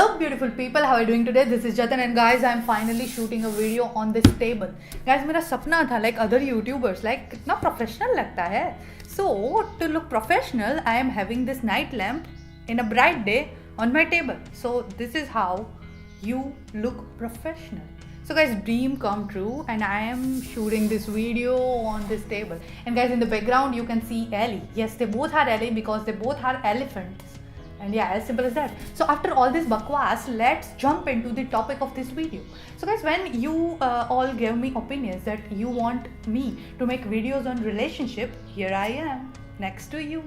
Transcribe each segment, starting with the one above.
Hello beautiful people, how are you doing today? This is Jatan and guys, I'm finally shooting a video on this table. Guys, मेरा सपना था like other YouTubers, like कितना professional लगता है. So to look professional, I am having this night lamp in a bright day on my table. So this is how you look professional. So guys, dream come true, and I am shooting this video on this table. And guys, in the background you can see Ellie. Yes, they both are Ellie because they both are elephants. And yeah, as simple as that. So after all this bakwas, let's jump into the topic of this video. So guys, when you all gave me opinions that you want me to make videos on relationship, here I am next to you,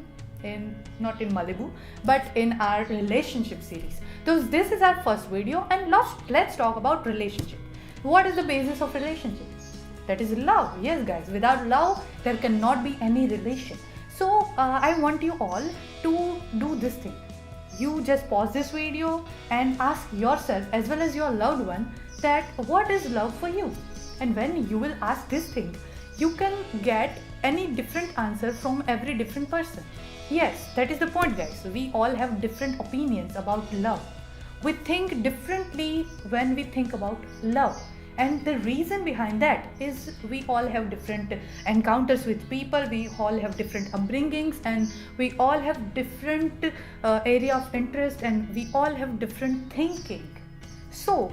not in Malibu, but in our relationship series. So this is our first video, and let's talk about relationship. What is the basis of relationship? That is love. Yes guys, without love there cannot be any relation. So I want you all to do this thing. You just pause this video and ask yourself as well as your loved one that what is love for you. And when you will ask this thing, you can get any different answer from every different person. Yes, that is the point guys. We all have different opinions about love. We think differently when we think about love. And the reason behind that is we all have different encounters with people, we all have different upbringings, and we all have different area of interest, and we all have different thinking. So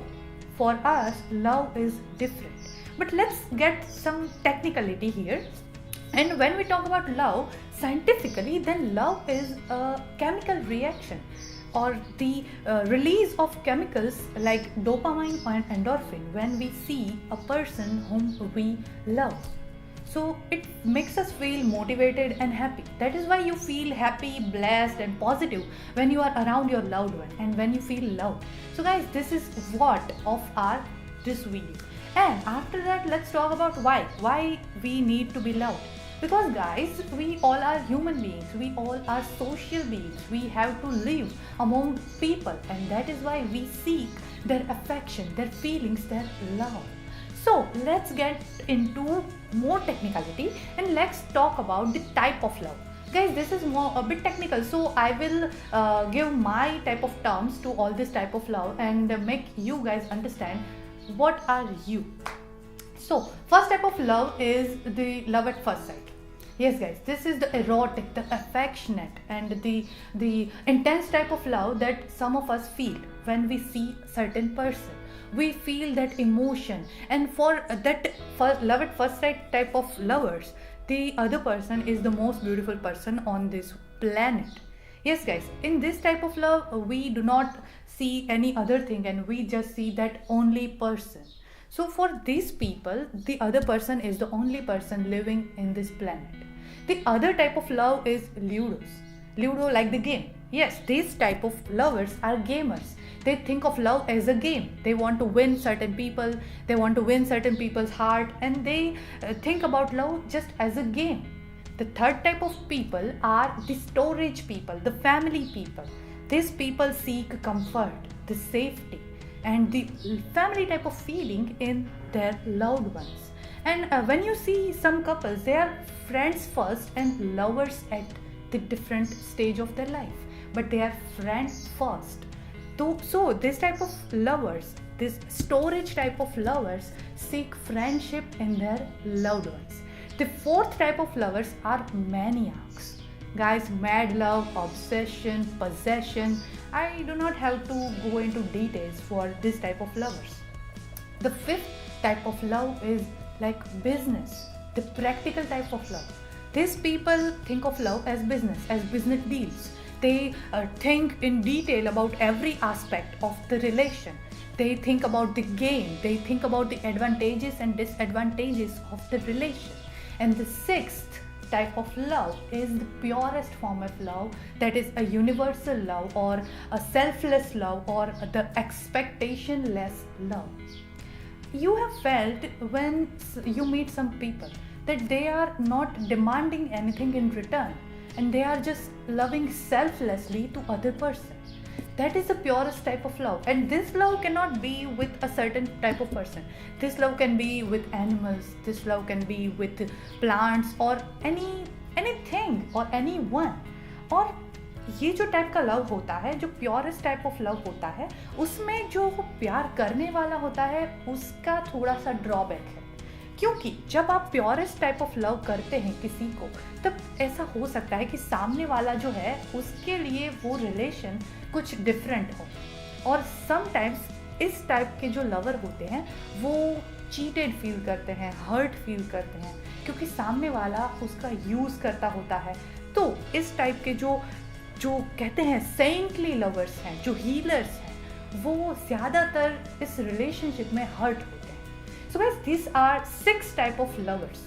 for us, love is different. But let's get some technicality here. And when we talk about love scientifically, then love is a chemical reaction, or the release of chemicals like dopamine and endorphin when we see a person whom we love. So it makes us feel motivated and happy. That is why you feel happy, blessed and positive when you are around your loved one and when you feel loved. So guys, this is what of this video. And after that, let's talk about why we need to be loved. Because guys, we all are human beings, we all are social beings, we have to live among people, and that is why we seek their affection, their feelings, their love. So let's get into more technicality and let's talk about the type of love. Guys, this is a bit technical, so I will give my type of terms to all this type of love and make you guys understand what are you. So first type of love is the love at first sight. Yes guys, this is the erotic, the affectionate and the intense type of love that some of us feel when we see certain person. We feel that emotion, and for that love at first sight type of lovers, the other person is the most beautiful person on this planet. Yes guys, in this type of love, we do not see any other thing and we just see that only person. So for these people, the other person is the only person living in this planet. The other type of love is Ludos. Ludo like the game. Yes, these type of lovers are gamers. They think of love as a game. They want to win certain people. They want to win certain people's heart, and they think about love just as a game. The third type of people are the storage people, the family people. These people seek comfort, the safety, and the family type of feeling in their loved ones. And when you see some couples, they are friends first and lovers at the different stage of their life, but they are friends first. So this type of lovers, this storage type of lovers, seek friendship in their loved ones. The fourth type of lovers are maniacs. Guys, mad love, obsession, possession. I do not have to go into details for this type of lovers. The fifth type of love is like business, the practical type of love. These people think of love as business deals. They think in detail about every aspect of the relation. They think about the game. They think about the advantages and disadvantages of the relation. And the sixth type of love is the purest form of love, that is a universal love or a selfless love or the expectationless love. You have felt when you meet some people that they are not demanding anything in return and they are just loving selflessly to other person. That is the purest type of love, and this love cannot be with a certain type of person. This love can be with animals, this love can be with plants or anything or anyone, or ये जो type का love होता है, जो purest type of love होता है, उसमें जो प्यार करने वाला होता है उसका थोड़ा सा ड्रॉबैक है। क्योंकि जब आप प्योरेस्ट टाइप ऑफ लव करते हैं किसी को, तब ऐसा हो सकता है कि सामने वाला जो है उसके लिए वो रिलेशन कुछ डिफरेंट हो। और समटाइम्स इस टाइप के जो लवर होते हैं वो चीटेड फील करते हैं, हर्ट फील करते हैं, क्योंकि सामने वाला उसका यूज़ करता होता है। तो इस टाइप के जो कहते हैं सेंटली लवर्स हैं, जो हीलर्स हैं, वो ज़्यादातर इस रिलेशनशिप में हर्ट होते हैं। So guys, this are 6 type of lovers.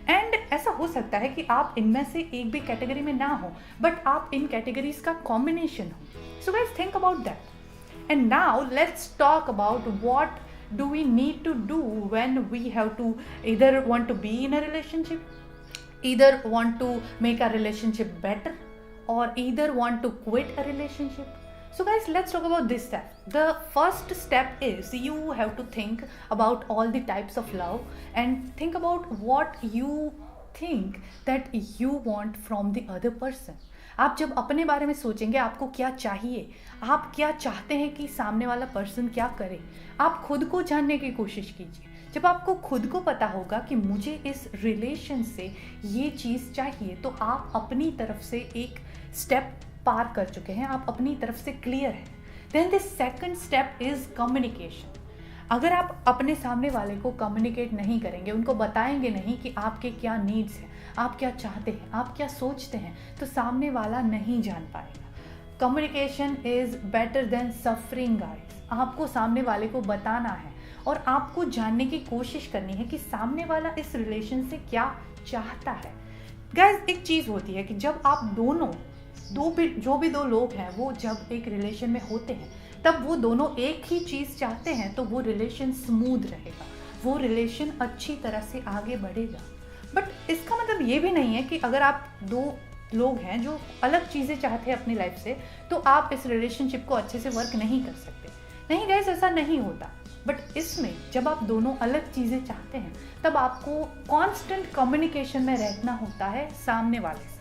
And ऐसा हो सकता है कि आप इनमें से एक भी कैटेगरी में ना हो, बट आप इन कैटेगरीज का कॉम्बिनेशन हो। So guys, think about that. And now let's talk about what do we need to do when we have to either want to be in a relationship, either want to make a relationship better, or either want to quit a relationship. So guys, let's talk about this step. The first step is you have to think about all the types of love and think about what you think that you want from the other person. आप जब अपने बारे में सोचेंगे आपको क्या चाहिए, आप क्या चाहते हैं कि सामने वाला पर्सन क्या करे, आप खुद को जानने की कोशिश कीजिए। जब आपको खुद को पता होगा कि मुझे इस रिलेशन से ये चीज़ चाहिए, तो आप अपनी तरफ से एक स्टेप पार कर चुके हैं, आप अपनी तरफ से क्लियर हैं। Then the second step is communication. अगर आप अपने सामने वाले को कम्युनिकेट नहीं करेंगे, उनको बताएंगे नहीं कि आपके क्या नीड्स हैं, आप क्या चाहते हैं, आप क्या सोचते हैं, तो सामने वाला नहीं जान पाएगा। Communication is better than suffering guys. आपको सामने वाले को बताना है और आपको जानने की कोशिश करनी है कि सामने वाला इस रिलेशन से क्या चाहता है। गाइस, एक चीज़ होती है कि जब आप दोनों जो भी दो लोग हैं वो जब एक रिलेशन में होते हैं, तब वो दोनों एक ही चीज़ चाहते हैं, तो वो रिलेशन स्मूथ रहेगा, वो रिलेशन अच्छी तरह से आगे बढ़ेगा। बट इसका मतलब ये भी नहीं है कि अगर आप दो लोग हैं जो अलग चीज़ें चाहते हैं अपनी लाइफ से, तो आप इस रिलेशनशिप को अच्छे से वर्क नहीं कर सकते। नहीं गाइस, ऐसा नहीं होता। बट इसमें जब आप दोनों अलग चीज़ें चाहते हैं, तब आपको कॉन्स्टेंट कम्युनिकेशन में रहना होता है सामने वाले से।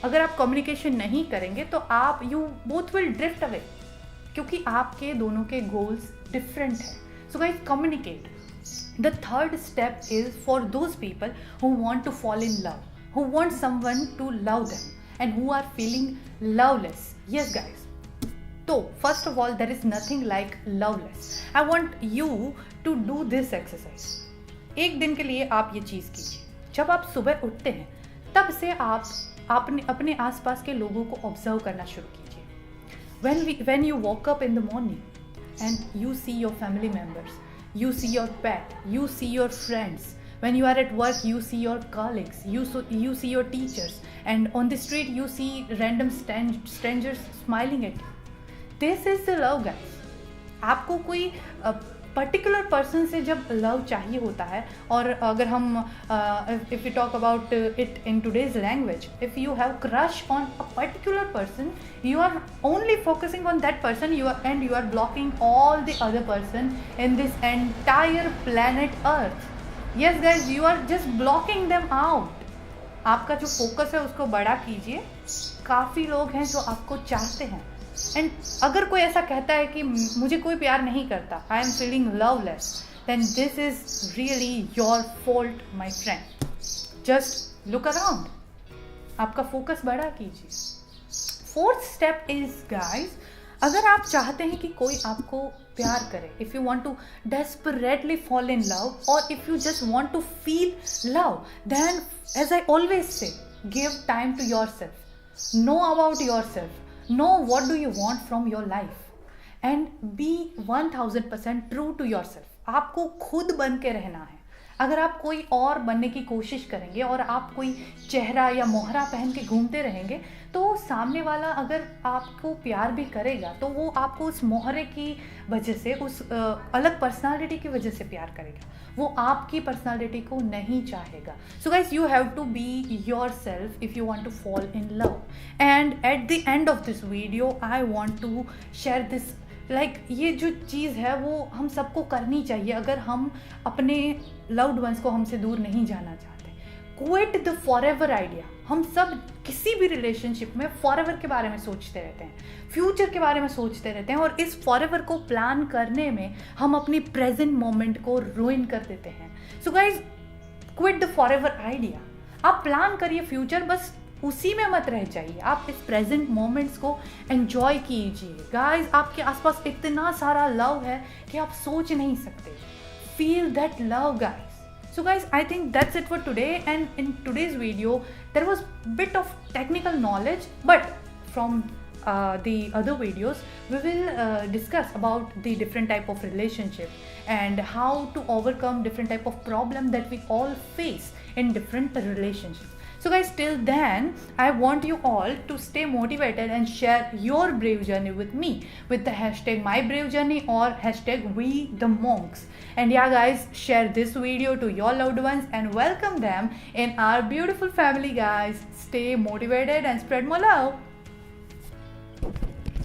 अगर आप कम्युनिकेशन नहीं करेंगे तो आप you both will drift away, क्योंकि आपके दोनों के गोल्स डिफरेंट हैं। So guys, communicate. The third step is for those people who want to fall in love, who want someone to love them, and who are feeling loveless. Yes guys, so first of all, there is nothing like loveless. I want you to do this exercise. एक दिन के लिए आप ये चीज़ कीजिए। जब आप सुबह उठते हैं, तब से आप अपने आसपास के लोगों को ऑब्जर्व करना शुरू कीजिए। When you wake up in the morning and you see your family members, you see your pet, you see your friends. When you are at work, you see your colleagues, you see your teachers, and on the street you see random strangers smiling at you. This is the love guys. आपको कोई particular person से जब love चाहिए होता है, और अगर हम if you talk about it in today's language, if you have crush on a particular person, you are only focusing on that person, you are blocking all the other person in this entire planet earth. Yes guys, you are just blocking them out. आपका जो focus है उसको बड़ा कीजिए। काफ़ी लोग हैं जो आपको चाहते हैं, एंड अगर कोई ऐसा कहता है कि मुझे कोई प्यार नहीं करता, I am feeling loveless, then this is really your fault my friend. Just look around, आपका फोकस बड़ा कीजिए। फोर्थ स्टेप इज गाइज, अगर आप चाहते हैं कि कोई आपको प्यार करे, if you want to desperately fall in love, और if you just want to feel love, then as I always say, give time to yourself, know about yourself, know what do you want from your life, and be 1000% true to yourself. आपको खुद बन के रहना है। अगर आप कोई और बनने की कोशिश करेंगे और आप कोई चेहरा या मोहरा पहन के घूमते रहेंगे, तो सामने वाला अगर आपको प्यार भी करेगा तो वो आपको उस मोहरे की वजह से, उस अलग पर्सनालिटी की वजह से प्यार करेगा, वो आपकी पर्सनालिटी को नहीं चाहेगा। So guys, you have to be yourself if you want to fall in love. And at the end of this video I want to share this, ये जो चीज़ है वो हम सबको करनी चाहिए अगर हम अपने लव्ड वंस को हमसे दूर नहीं जाना चाहते। Quit the forever idea. हम सब किसी भी रिलेशनशिप में फॉरएवर के बारे में सोचते रहते हैं, फ्यूचर के बारे में सोचते रहते हैं, और इस फॉरएवर को प्लान करने में हम अपनी प्रेजेंट मोमेंट को रुइन कर देते हैं. So guys, quit the forever idea. आप प्लान करिए फ्यूचर, बस उसी में मत रह जाइए. आप इस प्रेजेंट मोमेंट्स को एंजॉय कीजिए. गाइज, आपके आसपास इतना सारा लव है कि आप सोच नहीं सकते. Feel that love guys. So guys, I think that's it for today, and in today's video there was bit of technical knowledge, but from the other videos we will discuss about the different type of relationship and how to overcome different type of problem that we all face in different relationships. So guys, till then I want you all to stay motivated and share your brave journey with me with the hashtag #MyBraveJourney or hashtag #WeTheMonks. And yeah guys, share this video to your loved ones and welcome them in our beautiful family guys. Stay motivated and spread more love.